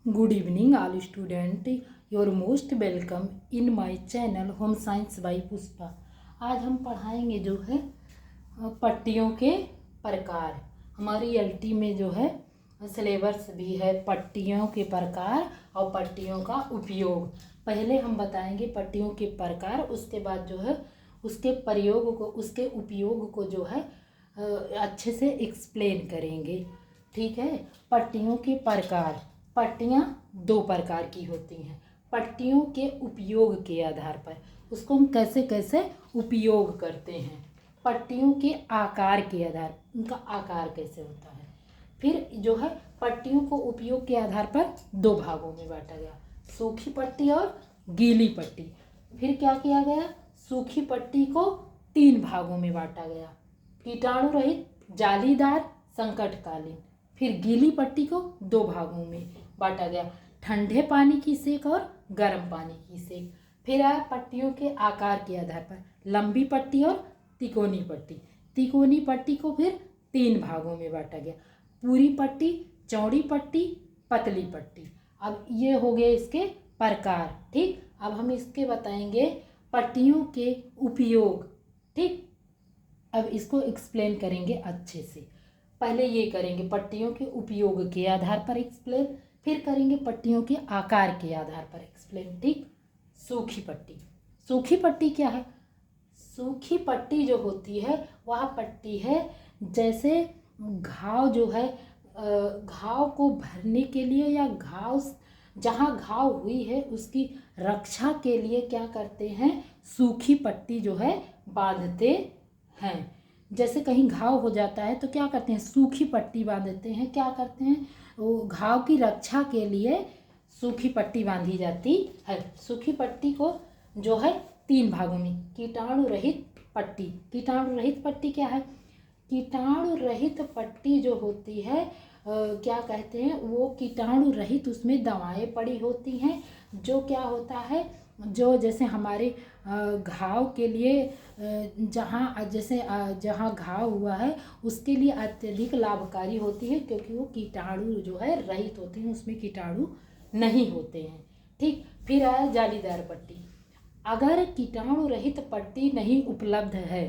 Good evening all student, your most welcome in my channel home science by Pushpa. आज हम पढ़ाएंगे जो है पट्टियों के प्रकार। हमारी एलटी में जो है सिलेबस भी है पट्टियों के प्रकार और पट्टियों का उपयोग। पहले हम बताएंगे पट्टियों के प्रकार, उसके बाद जो है उसके प्रयोग को, उसके उपयोग को जो है अच्छे से एक्सप्लेन करेंगे। ठीक है। पट्टियों के प्रकार। पट्टियाँ दो प्रकार की होती हैं। पट्टियों के उपयोग के आधार पर उसको हम कैसे कैसे उपयोग करते हैं। पट्टियों के आकार के आधार, उनका आकार कैसे होता है। फिर जो है पट्टियों को उपयोग के आधार पर दो भागों में बांटा गया, सूखी पट्टी और गीली पट्टी। फिर क्या किया गया, सूखी पट्टी को तीन भागों में बांटा गया, कीटाणु रहित, जालीदार, संकटकालीन। फिर गीली पट्टी को दो भागों में बांटा गया, ठंडे पानी की सेक और गर्म पानी की सेक। फिर आया पट्टियों के आकार के आधार पर लंबी पट्टी और तिकोनी पट्टी। तिकोनी पट्टी को फिर तीन भागों में बांटा गया, पूरी पट्टी, चौड़ी पट्टी, पतली पट्टी। अब ये हो गए इसके प्रकार। ठीक। अब हम इसके बताएंगे पट्टियों के उपयोग। ठीक। अब इसको एक्सप्लेन करेंगे अच्छे से। पहले ये करेंगे पट्टियों के उपयोग के आधार पर एक्सप्लेन, फिर करेंगे पट्टियों के आकार के आधार पर एक्सप्लेन। ठीक। सूखी पट्टी। सूखी पट्टी क्या है? सूखी पट्टी जो होती है वह पट्टी है जैसे घाव जो है, घाव को भरने के लिए या घाव जहाँ घाव हुई है उसकी रक्षा के लिए क्या करते हैं, सूखी पट्टी जो है बांधते हैं। जैसे कहीं घाव हो जाता है तो क्या करते हैं, सूखी पट्टी बांधते हैं। क्या करते हैं, वो घाव की रक्षा के लिए सूखी पट्टी बांधी जाती है। सूखी पट्टी को जो है तीन भागों में, कीटाणु रहित पट्टी। कीटाणु रहित पट्टी क्या है? कीटाणु रहित पट्टी जो होती है क्या कहते हैं, वो कीटाणु रहित, उसमें दवाएं पड़ी होती हैं। जो क्या होता है, जो जैसे हमारे घाव के लिए जहाँ घाव हुआ है उसके लिए अत्यधिक लाभकारी होती है, क्योंकि वो कीटाणु जो है रहित होते हैं, उसमें कीटाणु नहीं होते हैं। ठीक। फिर आया जालीदार पट्टी। अगर कीटाणु रहित पट्टी नहीं उपलब्ध है,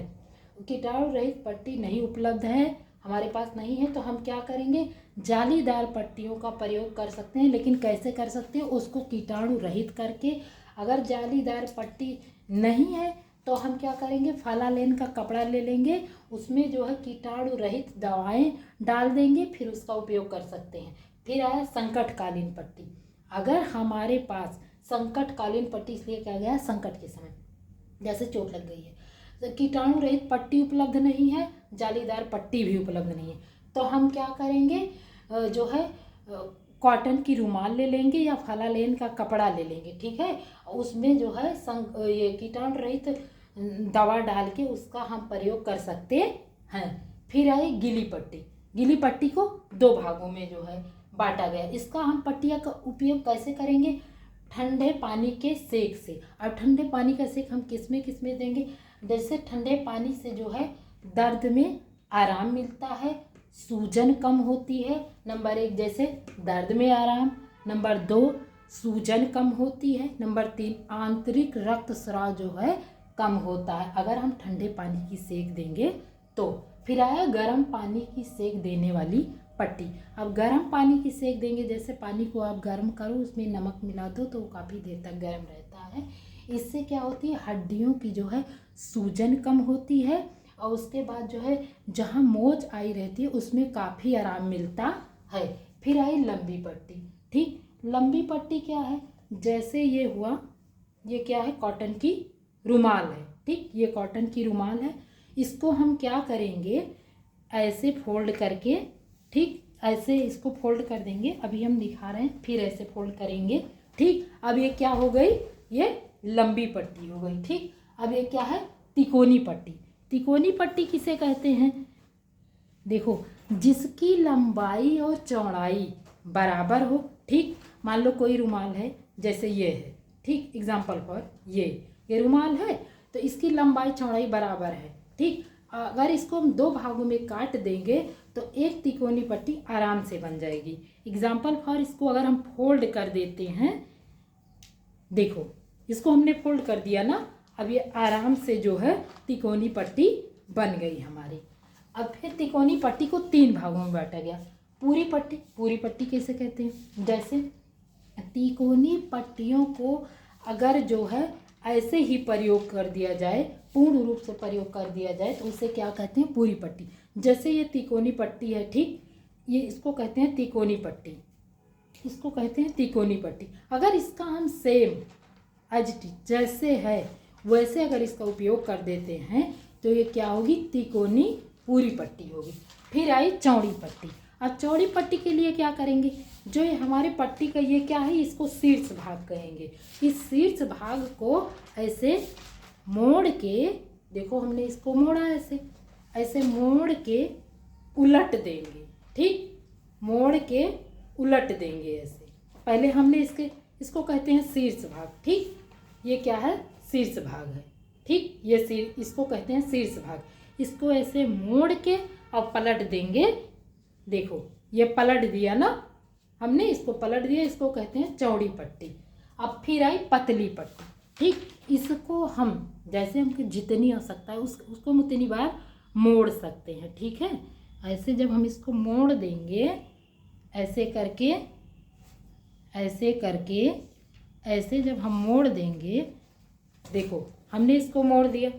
कीटाणु रहित पट्टी नहीं उपलब्ध है, हमारे पास नहीं है, तो हम क्या करेंगे, जालीदार पट्टियों का प्रयोग कर सकते हैं। लेकिन कैसे कर सकते हैं, उसको कीटाणु रहित करके। अगर जालीदार पट्टी नहीं है तो हम क्या करेंगे, फालालेन का कपड़ा ले लेंगे, उसमें जो है कीटाणु रहित दवाएं डाल देंगे, फिर उसका उपयोग कर सकते हैं। फिर आया संकटकालीन पट्टी। अगर हमारे पास संकटकालीन पट्टी इसलिए क्या गया, संकट के समय जैसे चोट लग गई है, तो कीटाणु रहित पट्टी उपलब्ध नहीं है, जालीदार पट्टी भी उपलब्ध नहीं है, तो हम क्या करेंगे, जो है कॉटन की रुमाल ले लेंगे या फालालेन का कपड़ा ले लेंगे। ठीक है। उसमें जो है ये कीटाणु रहित दवा डाल के उसका हम प्रयोग कर सकते हैं। फिर आई गीली पट्टी। गीली पट्टी को दो भागों में जो है बांटा गया। इसका हम पट्टिया का उपयोग कैसे करेंगे, ठंडे पानी के सेक से। अब ठंडे पानी का सेक हम किस में देंगे, जैसे ठंडे पानी से जो है दर्द में आराम मिलता है, सूजन कम होती है। नंबर एक, जैसे दर्द में आराम। नंबर दो, सूजन कम होती है। नंबर तीन, आंतरिक रक्तस्राव जो है कम होता है अगर हम ठंडे पानी की सेक देंगे तो। फिर आया गर्म पानी की सेक देने वाली पट्टी। अब गर्म पानी की सेक देंगे, जैसे पानी को आप गर्म करो, उसमें नमक मिला दो तो वो काफ़ी देर तक गर्म रहता है। इससे क्या होती है, हड्डियों की जो है सूजन कम होती है, और उसके बाद जो है जहाँ मोच आई रहती है उसमें काफ़ी आराम मिलता है। फिर आई लंबी पट्टी। ठीक। लंबी पट्टी क्या है, जैसे ये हुआ, ये क्या है, कॉटन की रुमाल है। ठीक। ये कॉटन की रुमाल है, इसको हम क्या करेंगे, ऐसे फोल्ड करके, ठीक, ऐसे इसको फोल्ड कर देंगे। अभी हम दिखा रहे हैं, फिर ऐसे फोल्ड करेंगे। ठीक। अब ये क्या हो गई, ये लंबी पट्टी हो गई। ठीक। अब ये क्या है, तिकोनी पट्टी। तिकोनी पट्टी किसे कहते हैं, देखो, जिसकी लंबाई और चौड़ाई बराबर हो। ठीक। मान लो कोई रुमाल है, जैसे ये है, ठीक, एग्जाम्पल फॉर ये रुमाल है, तो इसकी लंबाई चौड़ाई बराबर है। ठीक। अगर इसको हम 2 भागों में काट देंगे तो एक तिकोनी पट्टी आराम से बन जाएगी। एग्जाम्पल फॉर इसको अगर हम फोल्ड कर देते हैं, देखो इसको हमने फोल्ड कर दिया ना, अब ये आराम से जो है तिकोनी पट्टी बन गई हमारी। अब फिर तिकोनी पट्टी को 3 भागों में बांटा गया। पूरी पट्टी, पूरी पट्टी कैसे कहते हैं, जैसे तिकोनी पट्टियों को अगर जो है ऐसे ही प्रयोग कर दिया जाए, पूर्ण रूप से प्रयोग कर दिया जाए तो उसे क्या कहते हैं, पूरी पट्टी। जैसे ये तिकोनी पट्टी है, ठीक, ये इसको कहते हैं तिकोनी पट्टी, इसको कहते हैं तिकोनी पट्टी। अगर इसका हम सेम एज जैसे है वैसे अगर इसका उपयोग कर देते हैं तो ये क्या होगी, तिकोनी पूरी पट्टी होगी। फिर आई चौड़ी पट्टी। अब चौड़ी पट्टी के लिए क्या करेंगे, जो ये हमारे पट्टी का ये क्या है, इसको शीर्ष भाग कहेंगे। इस शीर्ष भाग को ऐसे मोड़ के, देखो हमने इसको मोड़ा ऐसे, ऐसे मोड़ के उलट देंगे, ठीक, मोड़ के उलट देंगे ऐसे। पहले हमने इसको कहते हैं शीर्ष भाग, ठीक, ये क्या है, शीर्ष भाग है, ठीक, ये इसको कहते हैं शीर्ष भाग। इसको ऐसे मोड़ के और पलट देंगे, देखो ये पलट दिया ना हमने, इसको पलट दिया, इसको कहते हैं चौड़ी पट्टी। अब फिर आई पतली पट्टी, ठीक, इसको हम जैसे हमको जितनी आवश्यकता है उसको हम उतनी बार मोड़ सकते हैं, ठीक है। ऐसे जब हम इसको मोड़ देंगे, ऐसे करके ऐसे करके ऐसे जब हम मोड़ देंगे, देखो हमने इसको मोड़ दिया,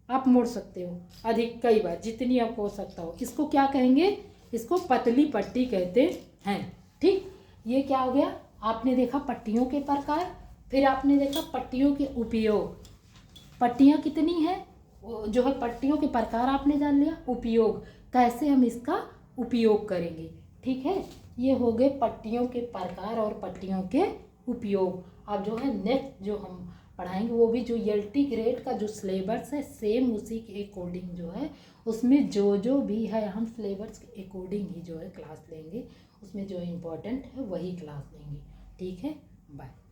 आप मोड़ सकते हो अधिक कई बार जितनी आपको आवश्यकता हो। इसको क्या कहेंगे, इसको पतली पट्टी कहते हैं, ठीक। ये क्या हो गया, आपने देखा पट्टियों के प्रकार, फिर आपने देखा पट्टियों के उपयोग। पट्टियाँ कितनी हैं, जो है पट्टियों के प्रकार आपने जान लिया, उपयोग कैसे हम इसका उपयोग करेंगे, ठीक है। ये हो गए पट्टियों के प्रकार और पट्टियों के उपयोग। अब जो है नेक्स्ट जो हम पढ़ाएंगे वो भी जो एलटी ग्रेड का जो सिलेबस है सेम उसी के अकॉर्डिंग जो है, उसमें जो भी है हम सिलेबस के अकॉर्डिंग ही जो है क्लास लेंगे, उसमें जो इम्पोर्टेंट है वही क्लास लेंगे, ठीक है। बाय।